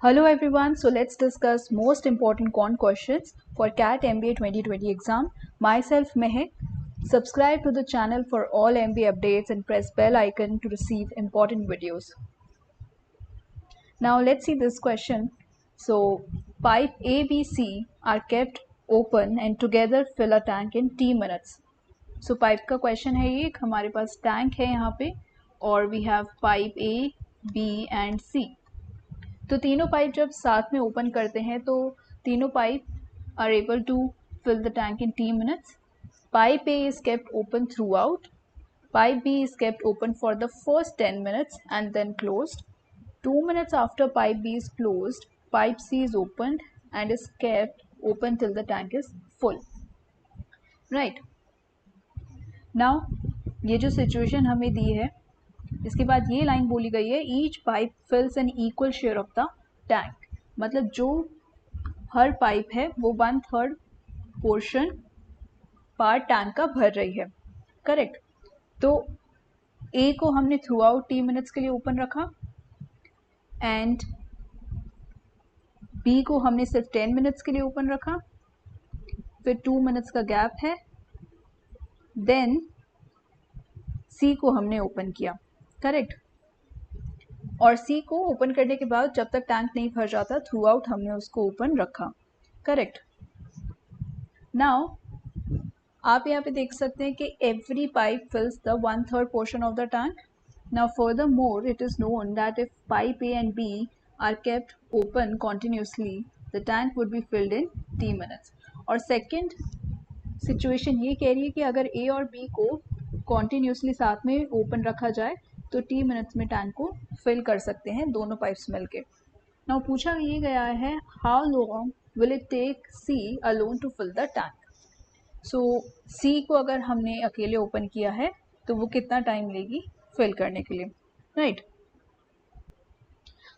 Hello everyone, so let's discuss most important quant questions for CAT MBA 2020 exam. Myself Mehak. Subscribe to the channel for all MBA updates and press bell icon to receive important videos. Now let's see this question. So pipe A, B, C are kept open and together fill a tank in T minutes. So pipe का question है ये, हमारे पास tank है यहाँ पे और we have pipe A, B and C. तो तीनों पाइप जब साथ में ओपन करते हैं तो तीनों pipe are able to fill the tank in T minutes. Pipe A is kept open throughout. Pipe B is kept open for the first 10 minutes and then closed. 2 minutes after pipe B is closed, pipe C is opened and is kept open till the tank is full. Right. Now ये जो situation हमें दी है, इसके बाद ये line बोली गई है, each pipe fills an equal share of the tank. मतलब जो हर पाइप है वो 1/3 पोर्शन पार्ट टैंक का भर रही है. करेक्ट. तो ए को हमने थ्रू आउट T मिनट्स के लिए ओपन रखा एंड बी को हमने सिर्फ 10 मिनट्स के लिए ओपन रखा. फिर 2 मिनट्स का गैप है. देन सी को हमने ओपन किया. करेक्ट. और सी को ओपन करने के बाद जब तक टैंक नहीं भर जाता थ्रू आउट हमने उसको ओपन रखा. करेक्ट. नाउ आप यहाँ पे देख सकते हैं कि every pipe fills the 1/3 portion of the tank. Now furthermore it is known that if pipe a and b are kept open continuously the tank would be filled in T minutes. और second situation ये कह रही है कि अगर ए और B को continuously साथ में ओपन रखा जाए तो T मिनट्स में टैंक को फिल कर सकते हैं दोनों पाइप्स मिलके. नाउ पूछा ये गया है how long will it take C alone to fill the tank. So C को अगर हमने अकेले ओपन किया है तो वो कितना टाइम लेगी फिल करने के लिए. राइट.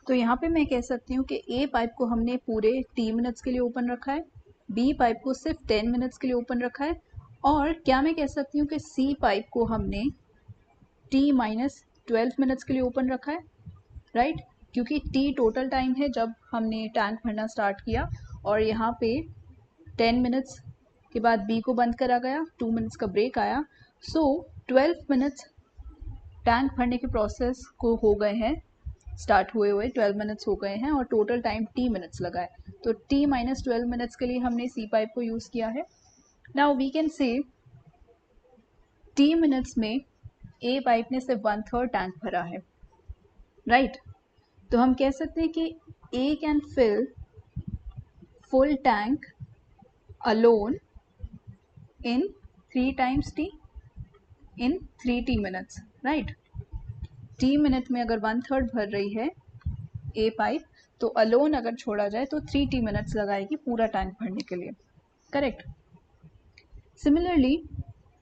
तो यहाँ पे मैं कह सकती हूँ कि ए पाइप को हमने पूरे T मिनट्स के लिए ओपन रखा है, बी पाइप को सिर्फ 10 मिनट्स के लिए ओपन रखा है, और क्या मैं कह सकती हूँ कि सी पाइप को हमने T - 12 मिनट्स के लिए ओपन रखा है. राइट. क्योंकि T टोटल टाइम है जब हमने टैंक भरना स्टार्ट किया और यहाँ पे 10 मिनट्स के बाद B को बंद करा गया, 2 मिनट्स का ब्रेक आया. सो 12 मिनट्स टैंक भरने के प्रोसेस को हो गए हैं, स्टार्ट हुए 12 मिनट्स हो गए हैं और टोटल टाइम T मिनट्स लगा है. तो T - 12 मिनट्स के लिए हमने C पाइप को यूज़ किया है. Now we can say T minutes में ए पाइप ने सिर्फ 1/3 टैंक भरा है. राइट. तो हम कह सकते हैं कि A can fill full tank alone in 3 times T in 3 T minutes. Right. T minute में अगर 1/3 भर रही है ए पाइप तो अलोन अगर छोड़ा जाए तो 3 T मिनट्स लगाएगी पूरा टैंक भरने के लिए. करेक्ट. सिमिलरली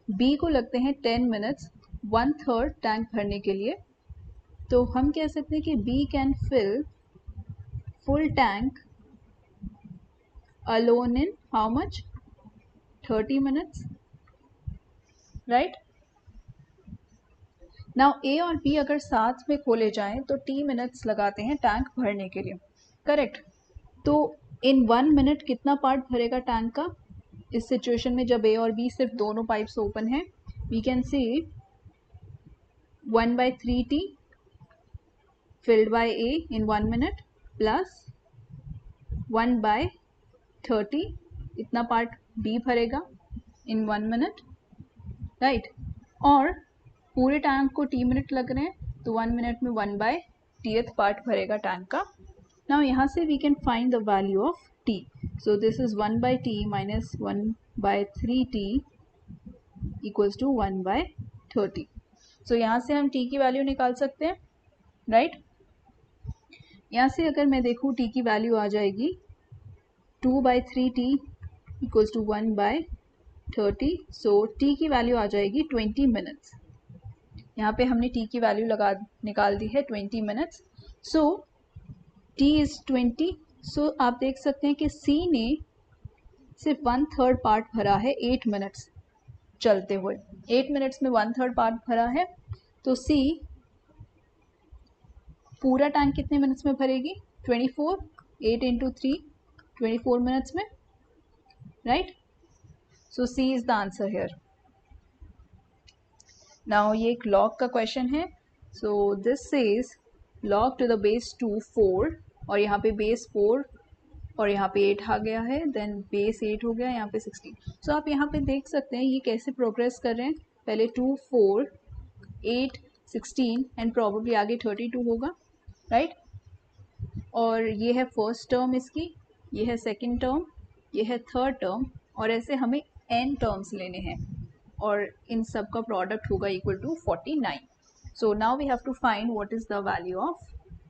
बी को लगते हैं 10 मिनट्स 1/3 टैंक भरने के लिए. तो हम कह सकते हैं कि B can fill full tank alone in how much 30 minutes. Right. Now A और बी अगर साथ में खोले जाएं तो T मिनट्स लगाते हैं टैंक भरने के लिए. करेक्ट. तो इन 1 मिनट कितना पार्ट भरेगा टैंक का इस सिचुएशन में जब ए और बी सिर्फ दोनों पाइप्स ओपन हैं. We can see 1/3 T filled by A in 1 minute plus 1/30 इतना पार्ट B भरेगा in 1 minute. राइट. और पूरे टैंक को T मिनट लग रहे हैं तो 1 मिनट में 1/10th पार्ट भरेगा टैंक का. नाउ यहाँ से we can find the value of T. So this is 1/T minus 1/3T equals to 1/30. So यहाँ से हम T की वैल्यू निकाल सकते हैं. राइट. यहाँ से अगर मैं देखूँ T की वैल्यू आ जाएगी 2/3T equals to 1/30. So T की वैल्यू आ जाएगी 20 मिनट्स. यहाँ पे हमने T की वैल्यू निकाल दी है 20 मिनट्स. So T is 20. सो आप देख सकते हैं कि C ने सिर्फ 1/3 पार्ट भरा है 8 मिनट्स चलते हुए. 8 मिनट्स में 1/3 पार्ट भरा है. तो C पूरा टैंक कितने मिनट्स में भरेगी? 24, 8 इंटू 3, 24 मिनट्स में, right? So c is the answer here. नाउ ये एक log का क्वेश्चन है. So this says log to the base 2 4, और यहाँ पे बेस 4 और यहाँ पे 8 आ गया है, देन बेस 8 हो गया, यहाँ पे 16. सो आप यहाँ पे देख सकते हैं ये कैसे प्रोग्रेस कर रहे हैं. पहले 2 4 8 16 एंड प्रॉबेबली आगे 32 होगा, राइट? और ये है फर्स्ट टर्म इसकी, ये है सेकंड टर्म, ये है थर्ड टर्म, और ऐसे हमें n टर्म्स लेने हैं और इन सब का प्रोडक्ट होगा equal to 49. So now we have to find what is the value of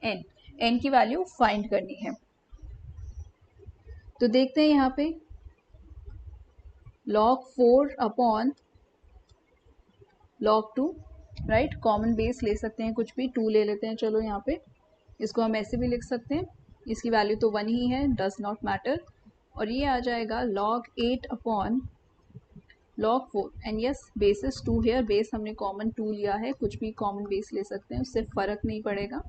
n. n की वैल्यू फाइंड करनी है. तो देखते हैं यहाँ पे log 4 upon log 2, right? Common base ले सकते हैं, कुछ भी 2 ले लेते हैं. चलो यहाँ पे इसको हम ऐसे भी लिख सकते हैं, इसकी वैल्यू तो 1 ही है, डज नॉट मैटर. और ये आ जाएगा log 8 upon log 4, and yes base is 2 here. Base हमने कॉमन 2 लिया है, कुछ भी कॉमन बेस ले सकते हैं, उससे फ़र्क नहीं पड़ेगा,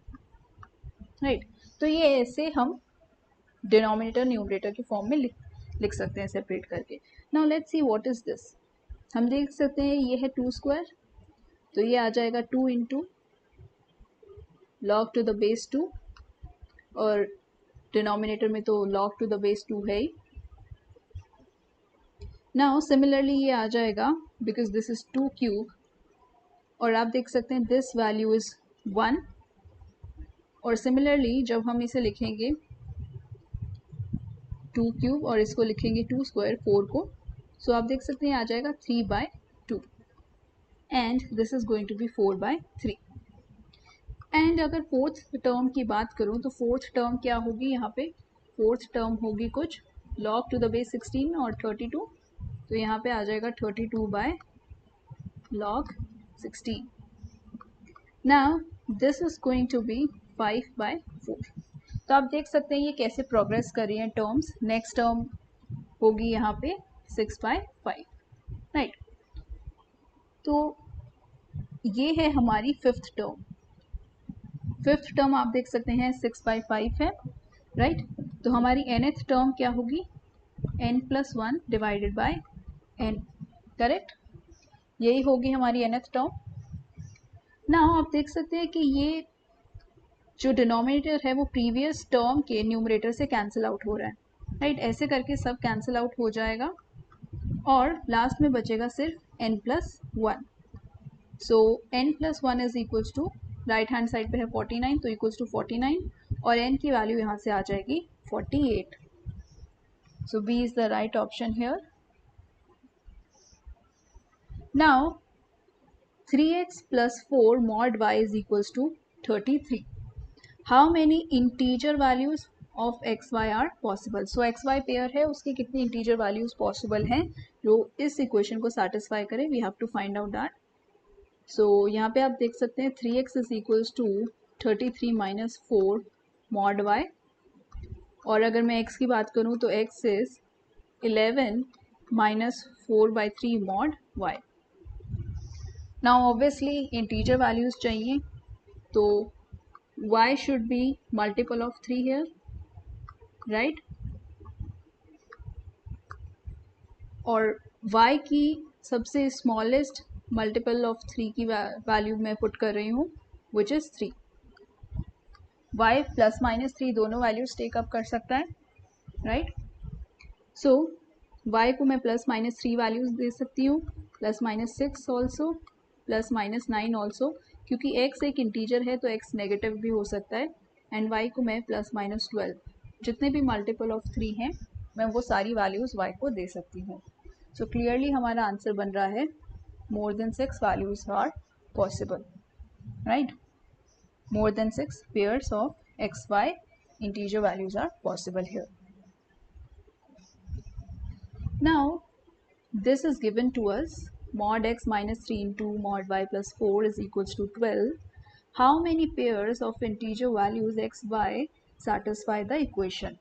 राइट? तो ये ऐसे हम डिनोमिनेटर न्यूमरेटर के फॉर्म में लिख सकते हैं सेपरेट करके. Now let's see what is this. हम देख सकते हैं ये है 2 स्क्वायर, तो ये आ जाएगा 2 into log to the base 2, और डिनोमिनेटर में तो log टू द बेस 2 है ही. नाउ सिमिलरली ये आ जाएगा बिकॉज दिस इज 2 क्यूब, और आप देख सकते हैं दिस वैल्यू इज 1. और सिमिलरली जब हम इसे लिखेंगे 2 क्यूब और इसको लिखेंगे 2 स्क्वायर 4 को, सो आप देख सकते हैं आ जाएगा 3/2, and this is going to be 4/3. And अगर फोर्थ टर्म की बात करूं तो फोर्थ टर्म क्या होगी? यहाँ पे फोर्थ टर्म होगी कुछ log टू द बेस 16 और 32, तो यहाँ पे आ जाएगा 32/log 16. Now this is going to be 5/4. तो आप देख सकते हैं ये कैसे प्रोग्रेस कर रही हैं टर्म्स. नेक्स्ट टर्म होगी यहाँ पे 6/5, राइट? तो ये है हमारी फिफ्थ टर्म. फिफ्थ टर्म आप देख सकते हैं 6/5 है, राइट? तो हमारी nth टर्म क्या होगी? n+1 divided by n, correct? यही होगी हमारी nth टर्म. नाउ आप देख सकते हैं कि ये जो डिनोमिनेटर है वो प्रीवियस टर्म के न्यूमरेटर से कैंसिल आउट हो रहा है, राइट? ऐसे करके सब कैंसिल आउट हो जाएगा और लास्ट में बचेगा सिर्फ n+1. So n+1 is equals to, right hand side पे है 49, तो इक्वल्स टू 49, और n की वैल्यू यहाँ से आ जाएगी 48. सो B is the right option here. Now 3x plus 4 mod y is equals to 33. How many integer values of x y are possible? So x y pair है, उसके कितनी integer values possible हैं जो इस equation को satisfy करें? We have to find out that. So यहाँ पे आप देख सकते हैं 3x is equals to 33 minus 4 mod y, और अगर मैं x की बात करूँ तो x is 11 minus 4/3 mod y. Now obviously integer values चाहिए, तो y should be multiple of 3 here, right? और y की सबसे smallest multiple of 3 की वैल्यू मैं पुट कर रही हूँ which is 3. y +-3 दोनों वैल्यूज टेक अप कर सकता है, राइट? सो y को मैं +-3 वैल्यूज दे सकती हूँ, +-6 ऑल्सो, +-9 ऑल्सो, क्योंकि x एक इंटीजर है तो x नेगेटिव भी हो सकता है, एंड y को मैं +-12, जितने भी मल्टीपल ऑफ 3 हैं मैं वो सारी वैल्यूज़ y को दे सकती हूँ. सो क्लियरली हमारा आंसर बन रहा है more than 6 values are possible, right? More than 6 pairs of xy integer values are possible here. Now this is given to us, mod x minus 3 into mod y plus 4 is equals to 12. How many pairs of integer values x y satisfy the equation?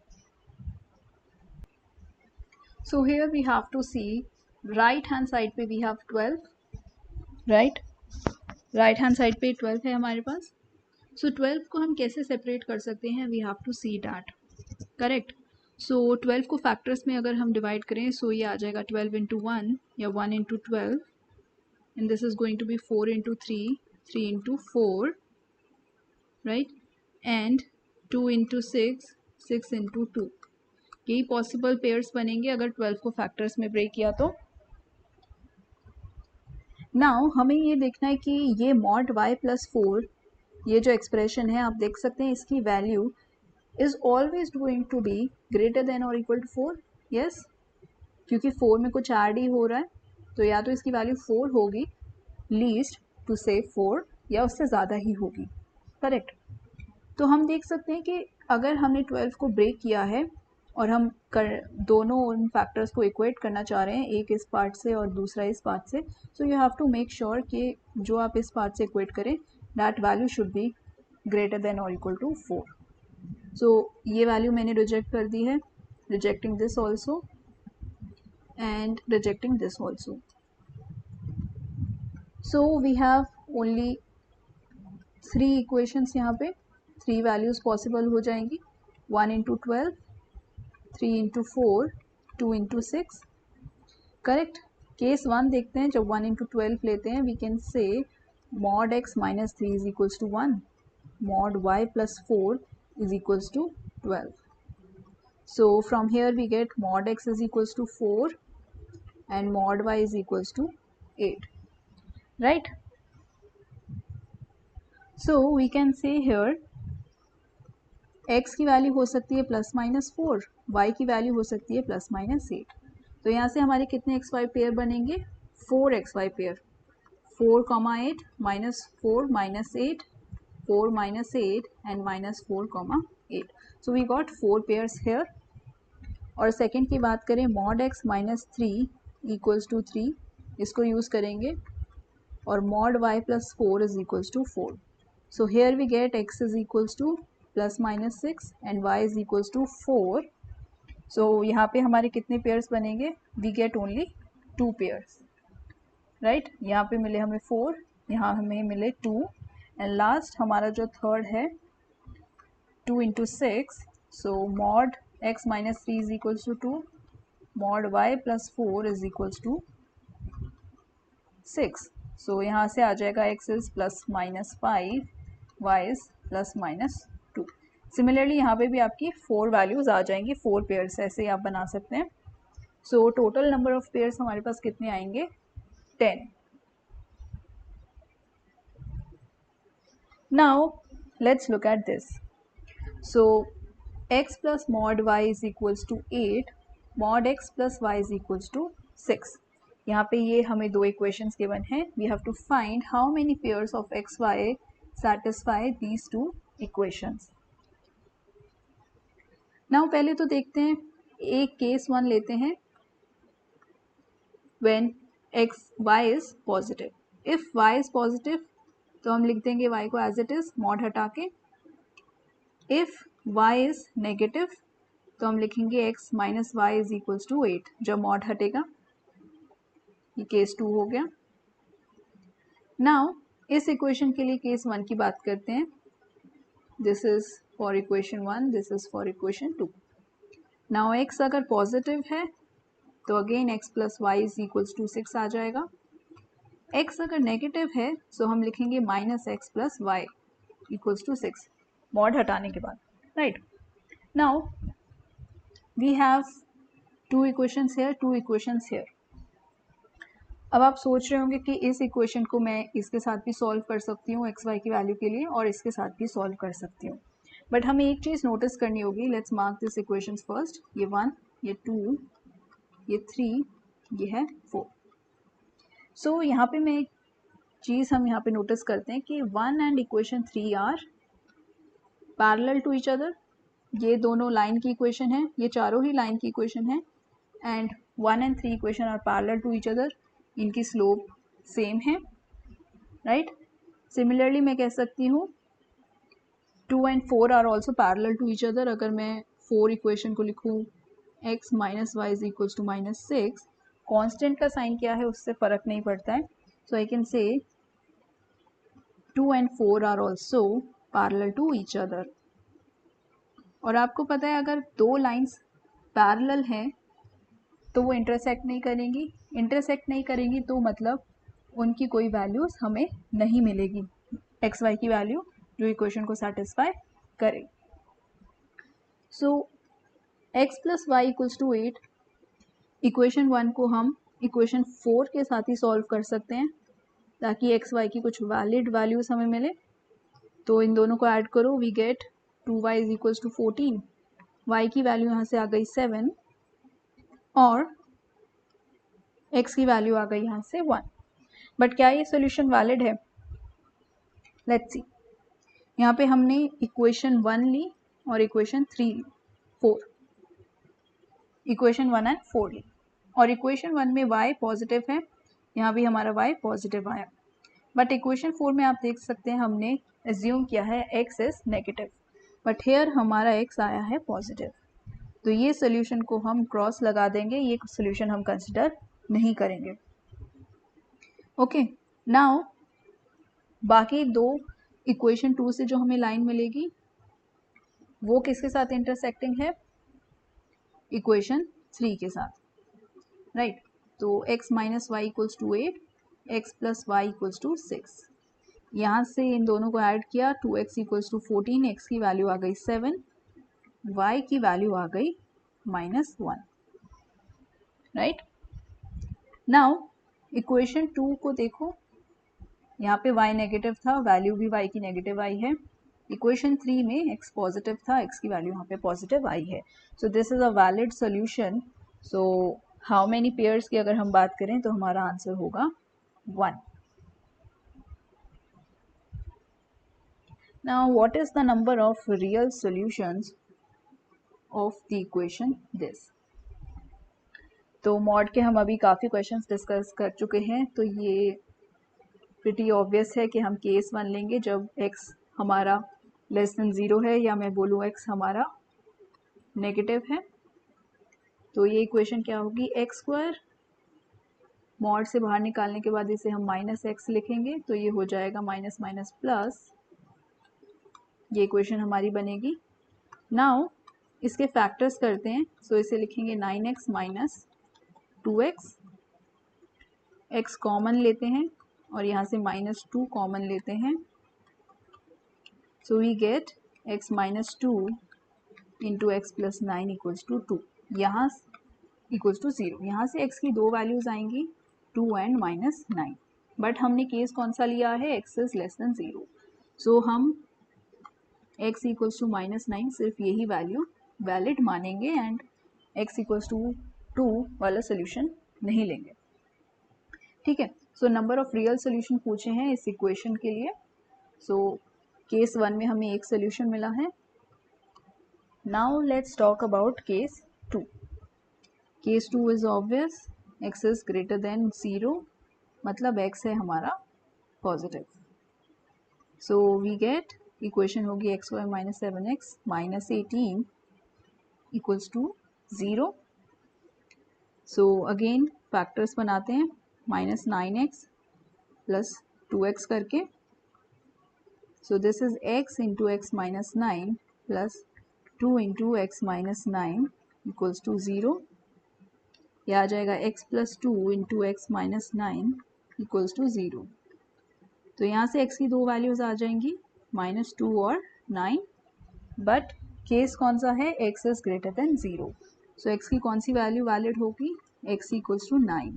So here we have to see, right hand side पे we have 12, right? Right hand side पे 12 है हमारे पास. सो 12 को हम कैसे separate कर सकते हैं, we have to see that, correct. So 12 को फैक्टर्स में अगर हम डिवाइड करें, सो ये आ जाएगा 12 इंटू 1 या 1 into 12, and this is going to be 4 into 3, 3 into 4, right, and 2 into 6, 6 into 2। यही पॉसिबल पेयर्स बनेंगे अगर 12 को फैक्टर्स में ब्रेक किया तो। नाउ हमें ये देखना है कि ये मॉड y प्लस 4, ये जो एक्सप्रेशन है आप देख सकते हैं, इसकी value is always going to be greater than और इक्वल टू 4, यस, क्योंकि 4 में कुछ ऐड ही हो रहा है, तो या तो इसकी वैल्यू 4 होगी, लीस्ट टू से 4, या उससे ज़्यादा ही होगी, करेक्ट। तो हम देख सकते हैं कि अगर हमने 12 को ब्रेक किया है और हम दोनों उन फैक्टर्स को इक्वेट करना चाह रहे हैं, एक इस पार्ट से और दूसरा इस पार्ट से, so you have to make sure कि जो आप इस पार्ट से इक्वेट करें that value should be greater than और इक्वल टू 4। सो ये वैल्यू मैंने रिजेक्ट कर दी है, rejecting this also and rejecting this also. So we have only 3 equations, यहाँ पे 3 वैल्यूज़ पॉसिबल हो जाएंगी, 1 into 12, 3 into 4, 2 into 6, correct. Case 1 देखते हैं, जब 1 इंटू 12 लेते हैं, we can say mod x minus 3 is equals to 1, mod y plus 4 is equals to 12. So from here we get mod x is equals to 4 and mod y is equals to 8, right? So we can say here x की value हो सकती है plus minus 4, y की value हो सकती है plus minus 8। तो यहाँ से हमारे कितने xy पेयर बनेंगे, 4xy pair, 4, 8 minus 4 minus 8, 4 minus 8 and minus 4, 8. So we got 4 pairs here. और सेकेंड की बात करें, mod x minus 3 equals to 3, इसको यूज़ करेंगे, और mod y plus 4 is equals to 4. So here we get x is equals to plus minus 6 and y is equals to 4. So यहाँ पे हमारे कितने पेयर्स बनेंगे, we get only 2 pairs, right. यहाँ पे मिले हमें 4, यहाँ हमें मिले 2, एंड लास्ट हमारा जो थर्ड है 2 into 6, so mod x minus 3 is equals to 2, mod y plus 4 is equals to 6. So यहाँ से आ जाएगा x is plus minus 5, y is plus minus 2. Similarly यहाँ पे भी आपकी 4 वैल्यूज़ आ जाएंगी, 4 पेयर्स ऐसे आप बना सकते हैं। So total number of pairs हमारे पास कितने आएंगे, 10. Now let's look at this. So x plus mod y is equals to 8, mod x plus y is equals to 6. यहाँ पे ये हमें दो इक्वेशंस गिवन हैं, we have to find how many pairs of x y satisfy these two equations. Now पहले तो देखते हैं, एक केस 1 लेते हैं, when x y is positive. If y is positive तो हम लिख देंगे y को एज इट इज, मॉड हटा के। इफ y इज नेगेटिव तो हम लिखेंगे x minus y is equals to 8, जब मॉड हटेगा। ये केस 2 हो गया। नाउ इस इक्वेशन के लिए केस 1 की बात करते हैं, this is for equation 1, this is for equation 2। Now x अगर पॉजिटिव है तो again x plus y is equals to 6 आ जाएगा। x अगर नेगेटिव है तो हम लिखेंगे minus x plus Y equals to 6, mod हटाने के बाद, right. Now we have 2 equations here, 2 equations here. अब आप सोच रहे होंगे कि इस इक्वेशन को मैं इसके साथ भी सॉल्व कर सकती हूँ एक्स वाई की वैल्यू के लिए, और इसके साथ भी सॉल्व कर सकती हूँ, बट हमें एक चीज़ नोटिस करनी होगी। Let's mark this equations first, ये 1, ये 2, ये 3, ये है 4। सो यहाँ पे मैं एक चीज़ हम यहाँ पे नोटिस करते हैं कि 1 and equation 3 are parallel to each other. ये दोनों लाइन की इक्वेशन है, ये चारों ही लाइन की इक्वेशन है, and 1 and 3 equation are parallel to each other, इनकी स्लोप सेम है, राइट। सिमिलरली मैं कह सकती हूँ 2 and 4 are also parallel to each other. अगर मैं 4 इक्वेशन को लिखूँ x minus y is equals to minus 6, constant का साइन क्या है उससे फ़र्क नहीं पड़ता है, सो I can say 2 and 4 are also parallel to each other. और आपको पता है अगर दो लाइंस पैरेलल हैं तो वो इंटरसेक्ट नहीं करेंगी। इंटरसेक्ट नहीं करेंगी तो मतलब उनकी कोई वैल्यूज हमें नहीं मिलेगी, एक्स वाई की वैल्यू जो इक्वेशन को सेटिस्फाई करे। So X plus Y equals to 8, equation 1 को हम इक्वेशन 4 के साथ ही सॉल्व कर सकते हैं ताकि एक्स वाई की कुछ वैलिड वैल्यूज हमें मिले। तो इन दोनों को ऐड करो, we get 2y is equals to 14, y की वैल्यू यहाँ से आ गई 7 और x की वैल्यू आ गई यहाँ से 1। बट क्या ये सोल्यूशन वैलिड है? Let's see. यहाँ पे हमने इक्वेशन 1 ली और इक्वेशन 4, इक्वेशन 1 एंड 4 ली और इक्वेशन 1 में y पॉजिटिव है, यहाँ भी हमारा y पॉजिटिव आया। बट इक्वेशन 4 में आप देख सकते हैं हमने एज्यूम किया है x is negative, but here हमारा x आया है पॉजिटिव। तो ये सोल्यूशन को हम क्रॉस लगा देंगे, ये सोल्यूशन हम कंसिडर नहीं करेंगे। ओके, नाउ बाकी दो इक्वेशन 2 से जो हमें लाइन मिलेगी वो किसके साथ इंटरसेक्टिंग है? इक्वेशन 3 के साथ, राइट। तो x minus y equals to 8, x plus Y equals to 6। यहाँ से इन दोनों को ऐड किया, 2x इक्वल्स टू 14, x की वैल्यू आ गई 7, y की वैल्यू आ गई -1, राइट। नाउ इक्वेशन 2 को देखो, यहाँ पे y नेगेटिव था, वैल्यू भी y की नेगेटिव आई है। इक्वेशन 3 में x पॉजिटिव था, x की वैल्यू यहाँ पे पॉजिटिव आई है। So this is a valid solution. So how many pairs की अगर हम बात करें तो हमारा आंसर होगा 1। Now what is the number of real solutions of the equation this? तो मॉड के हम अभी काफ़ी क्वेश्चंस डिस्कस कर चुके हैं, तो ये प्रिटी ऑब्वियस है कि हम केस 1 लेंगे जब x हमारा लेस देन 0 है, या मैं बोलूँ x हमारा नेगेटिव है। तो ये इक्वेशन क्या होगी? एक्स स्क्वायर, मॉड से बाहर निकालने के बाद इसे हम माइनस एक्स लिखेंगे तो ये हो जाएगा माइनस माइनस प्लस, ये इक्वेशन हमारी बनेगी। नाउ इसके फैक्टर्स करते हैं, सो इसे लिखेंगे 9x minus 2x, x common लेते हैं और यहाँ से -2 कॉमन लेते हैं, so we get x minus 2 into x plus 9 equals to 2, यहाँ इक्वल्स टू 0। यहाँ से x की दो वैल्यूज आएंगी 2 एंड -9, बट हमने केस कौन सा लिया है? x इज लेस देन 0, सो हम x इक्वल्स टू -9 सिर्फ यही वैल्यू वैलिड मानेंगे एंड x इक्वल्स टू 2 वाला सोल्यूशन नहीं लेंगे, ठीक है। So number of real solution पूछे हैं इस इक्वेशन के लिए। सो केस 1 में हमें एक सोल्यूशन मिला है। Now let's talk about case 2। Case 2 is obvious, x is greater than 0, मतलब x है हमारा positive. So we get equation होगी X Y minus 7x minus 18 equals to 0। So again factors बनाते हैं, -9x प्लस 2x करके, so this is x into x minus 9 plus 2 into x minus 9 equals to 0। यह आ जाएगा x plus 2 into x minus 9 equals to 0। तो यहाँ से x की दो वैल्यूज आ जाएंगी -2 और 9, बट केस कौन सा है? x is greater than 0, so x की कौन सी वैल्यू वैलिड होगी? x equals to 9,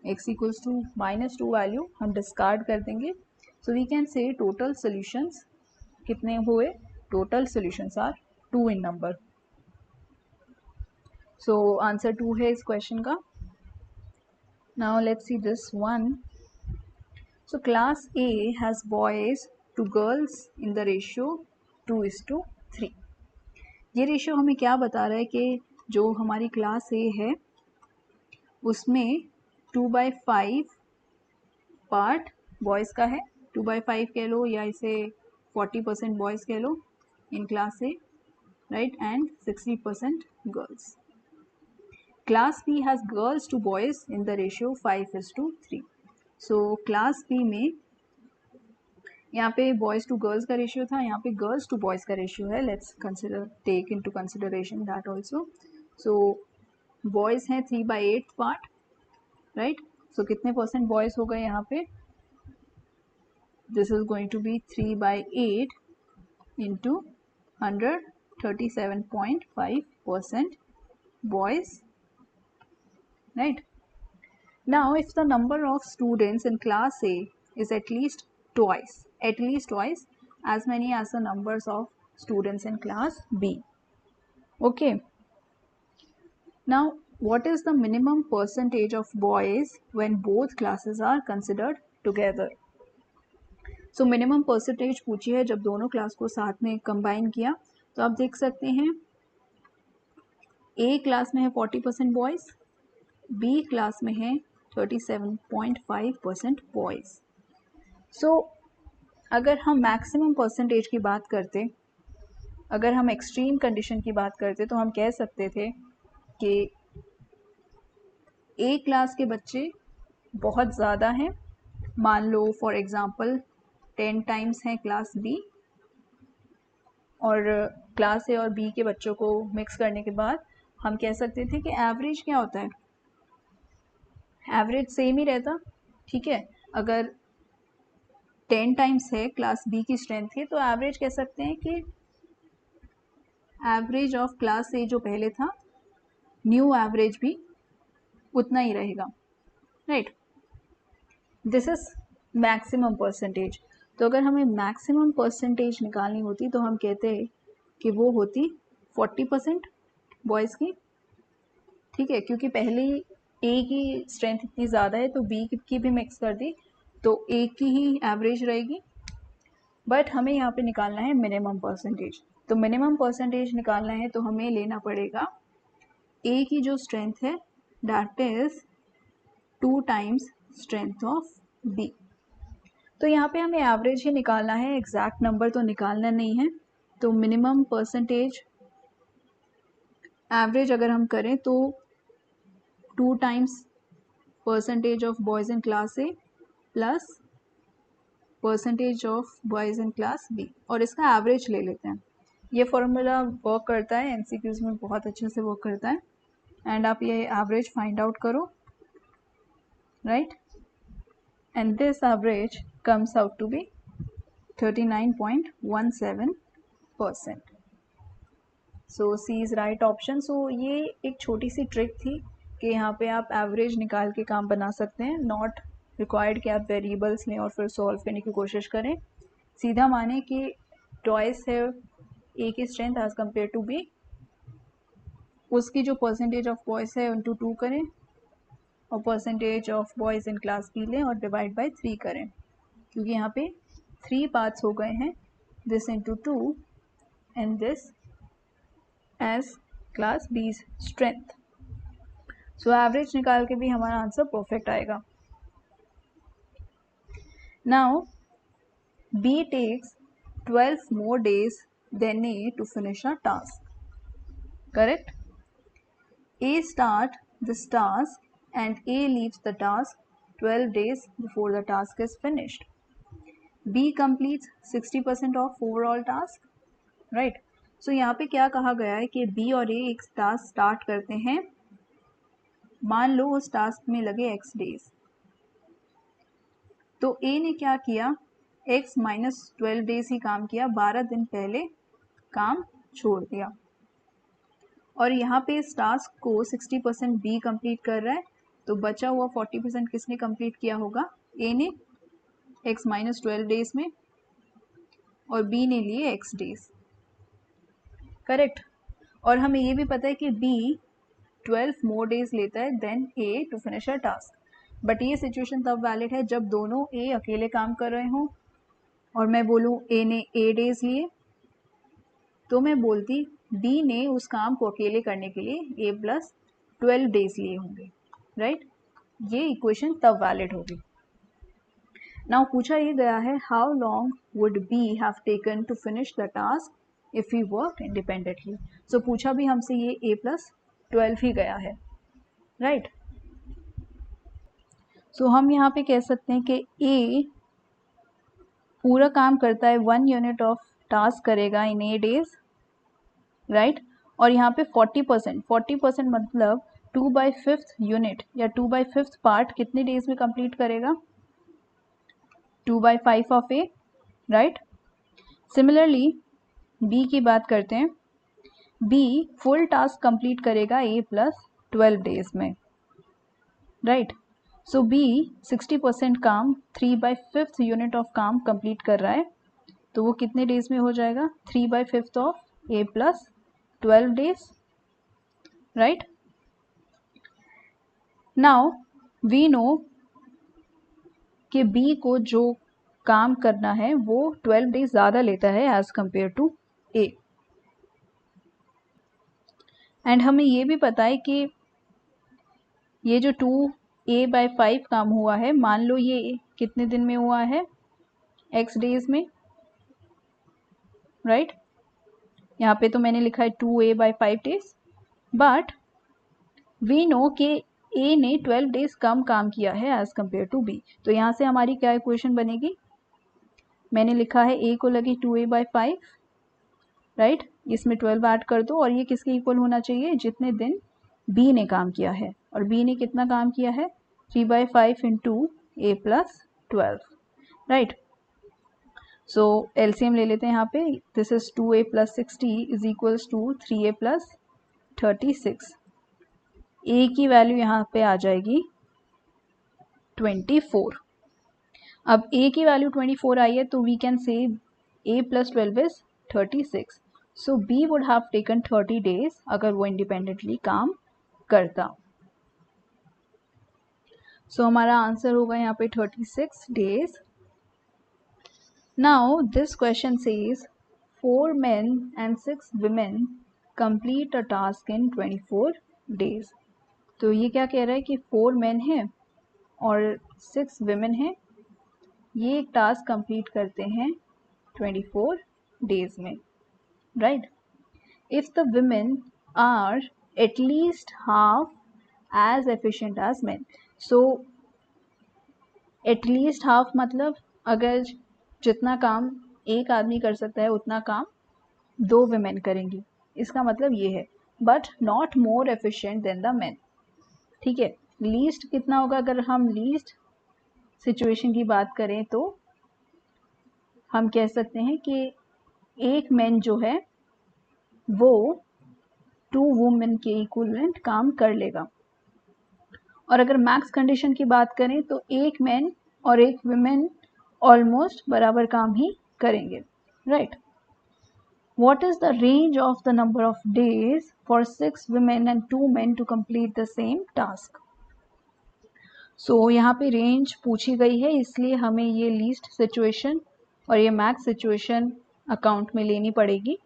x equals to -2 value हम डिस्कार्ड कर देंगे। So we can say total solutions कितने हुए? Total solutions are 2 in number. So answer 2 है इस क्वेश्चन का। Now let's see this one. So class A has boys to girls in the ratio 2:3। ये ratio हमें क्या बता रहा है कि जो हमारी क्लास A है उसमें 2/5 पार्ट बॉयज़ का है, 2/5 कह लो या इसे 40% बॉयज़ कह लो in class A, right, and 60% girls. Class B has girls to boys in the ratio 5:3। So class B में यहाँ पे बॉयज़ टू गर्ल्स का रेशियो था, यहाँ पे गर्ल्स टू बॉयज़ का रेशियो है. Let's consider take into consideration that also. So boys हैं 3/8 पार्ट, राइट. सो कितने परसेंट बॉयज़ हो गए यहाँ पे? This is going to be 3/8 into 100, 37.5% boys, right? Now if the number of students in class A is at least twice as many as the numbers of students in class B. Okay, now what is the minimum percentage of boys when both classes are considered together? So minimum percentage पूछी है जब दोनों class को साथ में combine किया. तो आप देख सकते हैं A क्लास में है 40% बॉयज़, B क्लास में है 37.5% बॉयज़. सो अगर हम मैक्सिमम परसेंटेज की बात करते, अगर हम एक्सट्रीम कंडीशन की बात करते, तो हम कह सकते थे कि A क्लास के बच्चे बहुत ज़्यादा हैं. मान लो फॉर एग्ज़ाम्पल 10 टाइम्स हैं क्लास B, और क्लास A और B के बच्चों को मिक्स करने के बाद हम कह सकते थे कि एवरेज क्या होता है, एवरेज सेम ही रहता. ठीक है, अगर 10 टाइम्स है क्लास B की स्ट्रेंथ की, तो एवरेज कह सकते हैं कि एवरेज ऑफ क्लास A जो पहले था, न्यू एवरेज भी उतना ही रहेगा, right. This is maximum percentage. तो अगर हमें मैक्सिमम परसेंटेज निकालनी होती तो हम कहते हैं कि वो होती 40% बॉयज़ की. ठीक है, क्योंकि पहले A की स्ट्रेंथ इतनी ज़्यादा है तो B की भी मिक्स कर दी तो A की ही एवरेज रहेगी. बट हमें यहाँ पे निकालना है मिनिमम परसेंटेज. तो मिनिमम परसेंटेज निकालना है तो हमें लेना पड़ेगा A की जो स्ट्रेंथ है that is 2 times strength of B. तो यहाँ पे हमें एवरेज ही निकालना है, एग्जैक्ट नंबर तो निकालना नहीं है. तो मिनिमम परसेंटेज एवरेज अगर हम करें तो 2 times percentage of boys in class A plus percentage of boys in class B, और इसका एवरेज ले लेते हैं. ये फॉर्मूला वर्क करता है, MCQs में बहुत अच्छे से वर्क करता है. एंड आप ये एवरेज फाइंड आउट करो, right. And this average comes out to be 39.17%. So C is right option. सो ये एक छोटी सी ट्रिक थी कि यहाँ पे आप एवरेज निकाल के काम बना सकते हैं. नॉट रिक्वायर्ड कि आप वेरिएबल्स लें और फिर सॉल्व करने की कोशिश करें. सीधा माने कि ट्वाइस है A की strength as compare to B, उसकी जो परसेंटेज ऑफ बॉयज़ है इंटू 2 करें और percentage of boys in class B लें और डिवाइड बाय 3 करें, क्योंकि यहाँ पे 3 पार्ट्स हो गए हैं. This into 2 and this as class B's strength. So average निकाल के भी हमारा आंसर परफेक्ट आएगा. Now B takes 12 more days than A to finish a task. Correct? A start this task and A leaves the task 12 days before the task is finished. B completes 60% of overall task. Right? So यहाँ पे क्या कहा गया है कि B और A एक task start करते हैं. मान लो उस टास्क में लगे X डेज, तो A ने क्या किया, X माइनस 12 डेज ही काम किया, 12 दिन पहले काम छोड़ दिया. और यहाँ पे इस टास्क को 60% B कंप्लीट कर रहा है, तो बचा हुआ 40% किसने कंप्लीट किया होगा, A ने X माइनस 12 डेज में, और B ने लिए X डेज. करेक्ट. और हमें ये भी पता है कि B 12 मोर डेज लेता है than A to finish a task. But ये सिचुएशन तब वैलिड है जब दोनों A अकेले काम कर रहे हों और मैं बोलूँ A ने A डेज लिए, तो मैं बोलती B ने उस काम को अकेले करने के लिए A प्लस 12 डेज लिए होंगे, राइट. ये इक्वेशन तब वैलिड होगी. नाउ पूछा ये गया है how long would B have taken to finish the task if he work independently. So पूछा भी हमसे ये A प्लस 12 ही गया है, राइट. सो हम यहाँ पे कह सकते हैं कि A पूरा काम करता है 1 यूनिट ऑफ टास्क करेगा इन 8 डेज, राइट। और यहाँ पे 40% मतलब 2/5 यूनिट या 2/5 पार्ट कितने डेज में कंप्लीट करेगा? 2/5 of A, right. Similarly B की बात करते हैं। बी फुल टास्क कंप्लीट करेगा ए प्लस 12 डेज में, राइट। सो बी 60% काम 3/5 यूनिट ऑफ काम कंप्लीट कर रहा है, तो वो कितने डेज में हो जाएगा? 3/5 of A plus 12 days, right. Now we know कि बी को जो काम करना है वो 12 डेज ज़्यादा लेता है as compare to A. And हमें ये भी पता है कि ये जो 2a/5 काम हुआ है, मान लो ये कितने दिन में हुआ है? x डेज में, राइट। यहाँ पे तो मैंने लिखा है 2a/5 days, but we know कि a ने 12 डेज कम काम किया है एज कंपेयर टू b। तो यहाँ से हमारी क्या इक्वेशन बनेगी? मैंने लिखा है a को लगी 2a/5, राइट। इसमें 12 ऐड कर दो और ये किसके इक्वल होना चाहिए? जितने दिन b ने काम किया है। और b ने कितना काम किया है? 3/5 into a plus 12, right. So LCM ले लेते हैं यहाँ पे। This is 2a plus 60 is equals to 3a plus 36। a की वैल्यू यहाँ पे आ जाएगी 24। अब a की वैल्यू 24 आई है तो we can say a plus 12 is 36। So b would have taken 30 days अगर वो इंडिपेंडेंटली काम करता। सो हमारा आंसर होगा यहाँ पे 36 days. Now this question says 4 men and 6 women complete a task in 24 days। तो ये क्या कह रहा है कि 4 men हैं और 6 women हैं, ये एक टास्क कंप्लीट करते हैं 24 डेज में, right. If the women are at least half as efficient as men, so at least half मतलब अगर जितना काम एक आदमी कर सकता है उतना काम 2 women करेंगी, इसका मतलब ये है। But not more efficient then the men, ठीक है। लीस्ट कितना होगा? अगर हम लीस्ट सिचुएशन की बात करें तो हम कह सकते हैं कि एक मैन जो है वो 2 वुमेन के इक्विवेलेंट काम कर लेगा। और अगर मैक्स कंडीशन की बात करें तो एक मैन और एक वुमेन ऑलमोस्ट बराबर काम ही करेंगे, right. What is the range of the number of days for 6 women and 2 men to complete the same task? So यहाँ पे रेंज पूछी गई है, इसलिए हमें ये लीस्ट सिचुएशन और ये मैक्स सिचुएशन अकाउंट में लेनी पड़ेगी।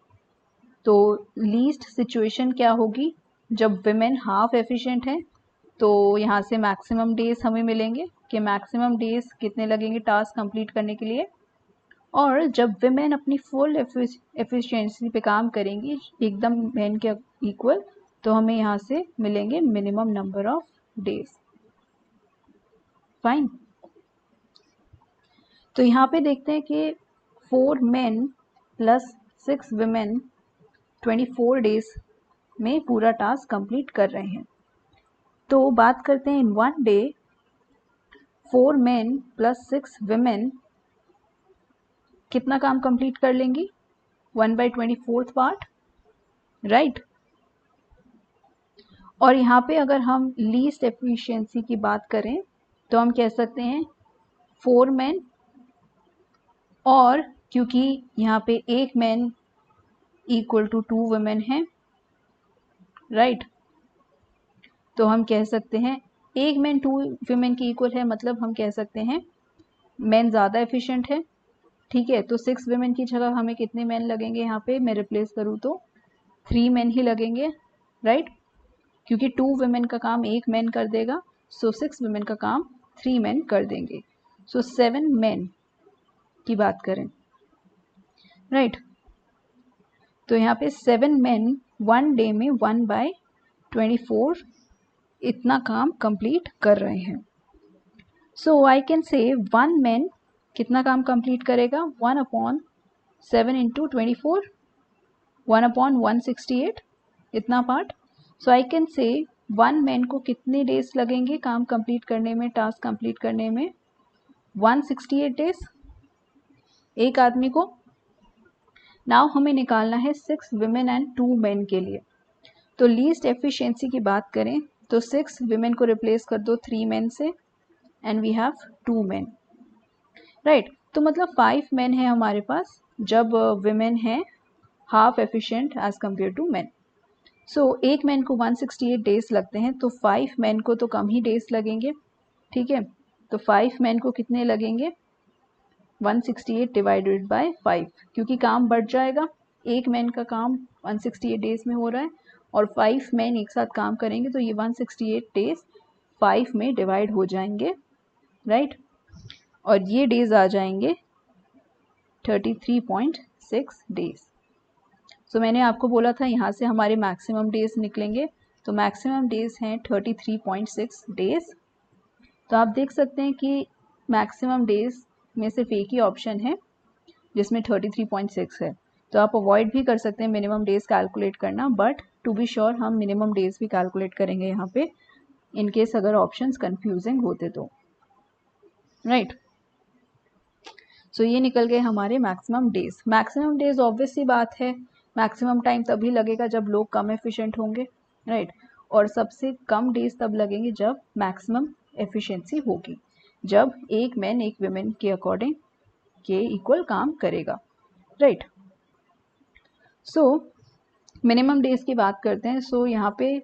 तो लीस्ट सिचुएशन क्या होगी? जब विमेन हाफ एफिशिएंट हैं तो यहाँ से मैक्सिमम डेज हमें मिलेंगे कि मैक्सिमम डेज कितने लगेंगे टास्क कंप्लीट करने के लिए। और जब विमेन अपनी फुल एफिशिएंसी पे काम करेंगी एकदम मैन के इक्वल, तो हमें यहाँ से मिलेंगे minimum number of days, fine. तो यहाँ पे देखते हैं कि 4 men प्लस 6 women 24 डेज में पूरा टास्क कंप्लीट कर रहे हैं। तो बात करते हैं इन 1 डे 4 men प्लस 6 women कितना काम कंप्लीट कर लेंगी? 1/24 पार्ट, राइट। और यहाँ पे अगर हम लीस्ट एफिशिएंसी की बात करें तो हम कह सकते हैं 4 men, और क्योंकि यहाँ पे एक मैन इक्वल टू 2 women है, राइट। तो हम कह सकते हैं एक मैन 2 women की इक्वल है, मतलब हम कह सकते हैं मैन ज़्यादा एफिशिएंट है, ठीक है। तो 6 women की जगह हमें कितने मैन लगेंगे? यहाँ पे मैं रिप्लेस करूँ तो 3 मैन ही लगेंगे, राइट। क्योंकि 2 women का काम एक मैन कर देगा, सो 6 women का काम 3 मैन कर देंगे। सो 7 men की बात करें, राइट। तो यहाँ पे 7 men 1 डे में 1/24 इतना काम कंप्लीट कर रहे हैं। सो आई कैन से 1 man कितना काम कंप्लीट करेगा? 1/7 इंटू 24, 1/168, इतना part. So I can say 1 man को कितने डेज लगेंगे काम कंप्लीट करने में, टास्क कंप्लीट करने में? 168 डेज एक आदमी को. नाउ हमें निकालना है 6 विमेन एंड 2 मेन के लिए. तो लीस्ट एफिशिएंसी की बात करें तो 6 विमेन को रिप्लेस कर दो 3 मेन से and we have 2 men, right. तो मतलब 5 मेन है हमारे पास जब विमेन है half efficient as compare to men. So एक मैन को 168 डेज लगते हैं तो 5 मैन को तो कम ही डेज लगेंगे, ठीक है. तो 5 मैन को कितने लगेंगे? 168 डिवाइडेड बाय 5, क्योंकि काम बढ़ जाएगा. एक मैन का काम 168 डेज में हो रहा है और 5 मैन एक साथ काम करेंगे तो ये 168 डेज 5 में डिवाइड हो जाएंगे, राइट. और ये डेज आ जाएंगे 33.6 डेज. सो मैंने आपको बोला था यहाँ से हमारे मैक्सिमम डेज निकलेंगे. तो मैक्सिमम डेज हैं 33.6 डेज. तो आप देख सकते हैं कि मैक्सिमम डेज में सिर्फ एक ही ऑप्शन है जिसमें 33.6 है. तो आप अवॉइड भी कर सकते हैं मिनिमम डेज कैलकुलेट करना, बट टू बी श्योर हम मिनिमम डेज भी कैलकुलेट करेंगे यहाँ पे इन केस अगर ऑप्शंस कंफ्यूजिंग होते तो, राइट. सो ये निकल गए हमारे maximum days. Maximum days obvious सी बात है, मैक्सिमम टाइम तभी लगेगा जब लोग कम एफिशिएंट होंगे, राइट. और सबसे कम डेज तब लगेंगे जब मैक्सिमम एफिशिएंसी होगी, जब एक मैन एक विमेन के अकॉर्डिंग के इक्वल काम करेगा, राइट. सो मिनिमम डेज की बात करते हैं. सो यहाँ पे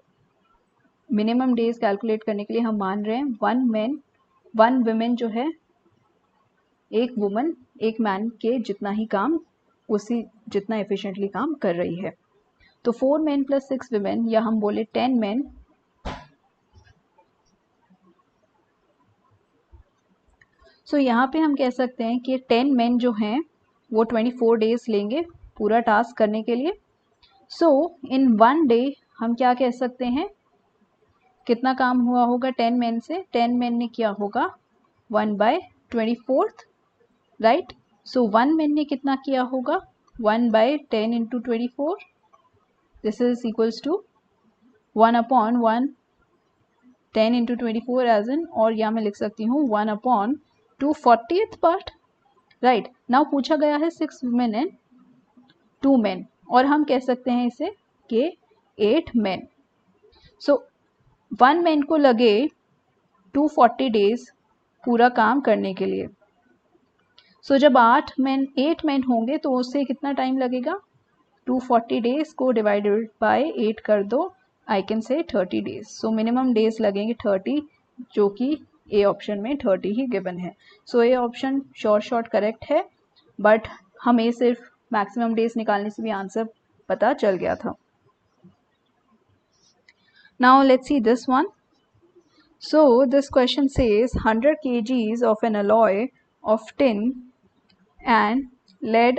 मिनिमम डेज कैलकुलेट करने के लिए हम मान रहे हैं 1 विमेन जो है एक वुमन एक मैन के जितना ही काम उसी जितना एफिशिएंटली काम कर रही है. तो 4 मैन प्लस 6 विमेन या हम बोले 10 मैन. सो यहाँ पे हम कह सकते हैं कि 10 मैन जो हैं वो 24 डेज लेंगे पूरा टास्क करने के लिए. सो इन 1 डे हम क्या कह सकते हैं कितना काम हुआ होगा 10 मैन से? 10 मैन ने किया होगा 1/24, राइट. सो 1 मैन ने कितना किया होगा? 1/10 into 24, this is equals to 1/1 10 into 24 as in, और यहाँ मैं लिख सकती हूँ 1/240th पार्ट, राइट. नाउ पूछा गया है 6 वुमेन एंड 2 मैन और हम कह सकते हैं इसे कि 8 मैन. सो 1 मैन को लगे 240 डेज पूरा काम करने के लिए. सो जब 8 मैन होंगे तो उससे कितना टाइम लगेगा? 240 डेज को डिवाइडेड बाय 8 कर दो, I can say 30 days. So minimum days लगेंगे 30, जो कि ए ऑप्शन में 30 ही गिवन है. सो ए ऑप्शन शॉर्ट करेक्ट है, बट हमें सिर्फ मैक्सिमम डेज निकालने से भी आंसर पता चल गया था. Now let's see this one. So this question says 100 kgs of an alloy of tin and lead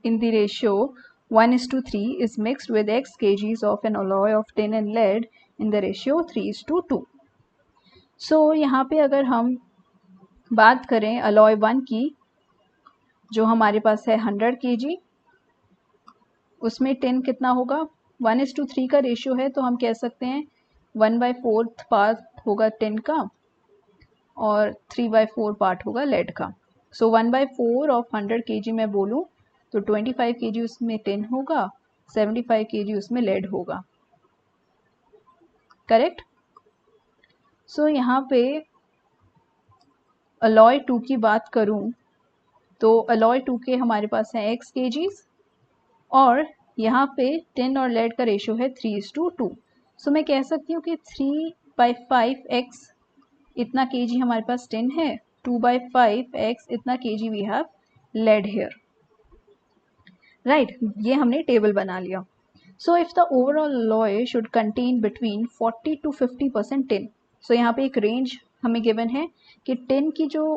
in the ratio 1:3 is mixed with x kgs of an alloy of tin and lead in the ratio 3:2. So यहाँ पे अगर हम बात करें alloy 1 की जो हमारे पास है 100 kg, उसमें tin कितना होगा? 1:3 का रेशियो है तो हम कह सकते हैं 1/4 पार्ट होगा टिन का और 3/4 पार्ट होगा लेड का. सो 1/4 ऑफ 100 kg मैं बोलूँ तो 25 kg उसमें टिन होगा, 75 kg उसमें लेड होगा, करेक्ट. सो यहाँ पे अलॉय 2 की बात करूँ तो अलॉय 2 के हमारे पास हैं x kgs और यहाँ पे टिन और लेड का रेशियो है 3:2. सो मैं कह सकती हूँ कि 3/5x इतना kg हमारे पास टिन है, 2/5x इतना kg we have laid here, right. ये हमने टेबल बना लिया. So if the overall alloy should contain between 40 to 50% tin. So यहाँ पे एक रेंज हमें गिवन है कि टिन की जो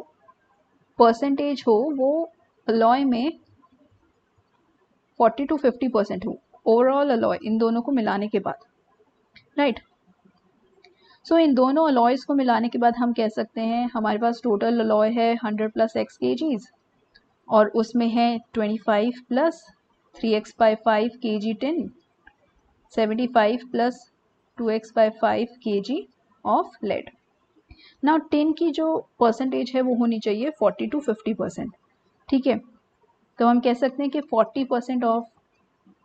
परसेंटेज हो वो अलॉय में 40 to 50% हो, ओवरऑल अलॉय इन दोनों को मिलाने के बाद, राइट. सो इन दोनों अलॉयज़ को मिलाने के बाद हम कह सकते हैं हमारे पास टोटल अलॉय है 100 प्लस x kgs और उसमें है 25 plus 3x by 5 kg tin, 75 plus 2x by 5 kg of lead. Now tin की जो परसेंटेज है वो होनी चाहिए 40 to 50%। ठीक है, तो हम कह सकते हैं कि 40% ऑफ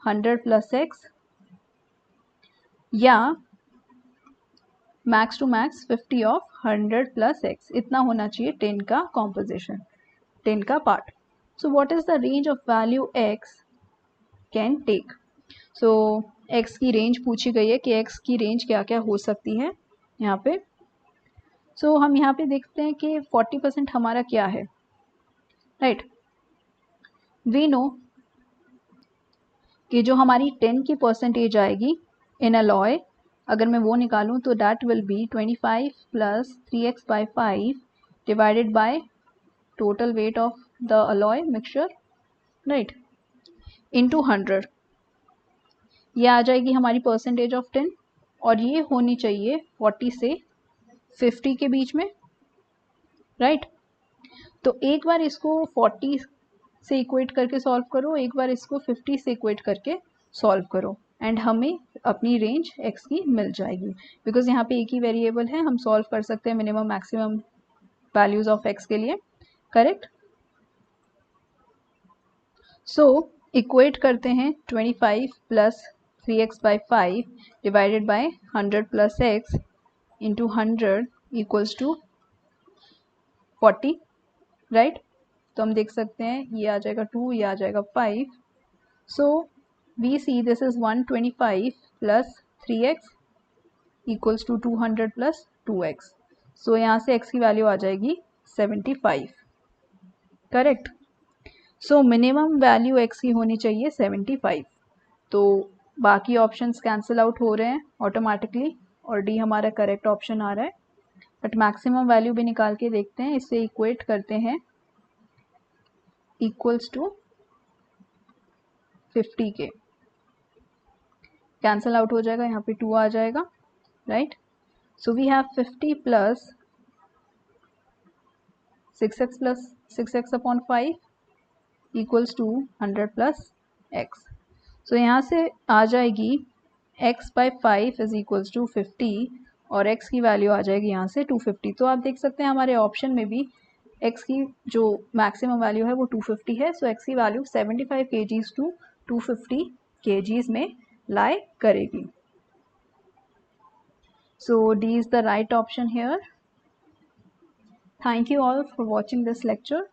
100 प्लस x या max to max 50 of 100 plus x, इतना होना चाहिए टिन का कॉम्पोजिशन, टिन का part. So what is the range of value x can take. So x की रेंज पूछी गई है कि x की रेंज क्या क्या हो सकती है यहाँ पे। सो हम यहाँ पे देखते हैं कि 40% हमारा क्या है, राइट। वी नो कि जो हमारी 10 की परसेंटेज आएगी इन अलॉय, अगर मैं वो निकालूं तो that will be 25 plus 3x by 5 divided by total weight of the alloy mixture, right, into 100। ये आ जाएगी हमारी परसेंटेज ऑफ 10 और ये होनी चाहिए 40 से 50 के बीच में, राइट। तो एक बार इसको 40 से इक्वेट करके सॉल्व करो, एक बार इसको 50 से इक्वेट करके सॉल्व करो एंड हमें अपनी रेंज x की मिल जाएगी। बिकॉज यहाँ पे एक ही वेरिएबल है, हम सॉल्व कर सकते हैं minimum maximum values of x के लिए, करेक्ट। सो इक्वेट करते हैं 25 plus 3x by 5 divided by 100 plus x into 100 equals to 40, right. तो हम देख सकते हैं ये आ जाएगा 2, ये आ जाएगा 5। So we see this is 125 plus 3x equals to 200 plus 2x। सो यहाँ से x की वैल्यू आ जाएगी 75, correct. So minimum value x की होनी चाहिए 75। तो बाकी ऑप्शंस कैंसिल आउट हो रहे हैं ऑटोमेटिकली और डी हमारा करेक्ट ऑप्शन आ रहा है। बट मैक्सिमम वैल्यू भी निकाल के देखते हैं, इससे इक्वेट करते हैं इक्वल्स टू 50 के, कैंसिल आउट हो जाएगा, यहाँ पे 2 आ जाएगा, right. So we have 50 plus 6x plus 6x upon 5 equals to 100 plus x। सो यहाँ से आ जाएगी x by 5 is equals to 50 और x की वैल्यू आ जाएगी यहाँ से 250। तो आप देख सकते हैं हमारे ऑप्शन में भी x की जो मैक्सिमम वैल्यू है वो 250 है। सो x की वैल्यू 75 kgs टू 250 kgs में लाई करेगी। So D is the right option here. Thank you all for watching this lecture.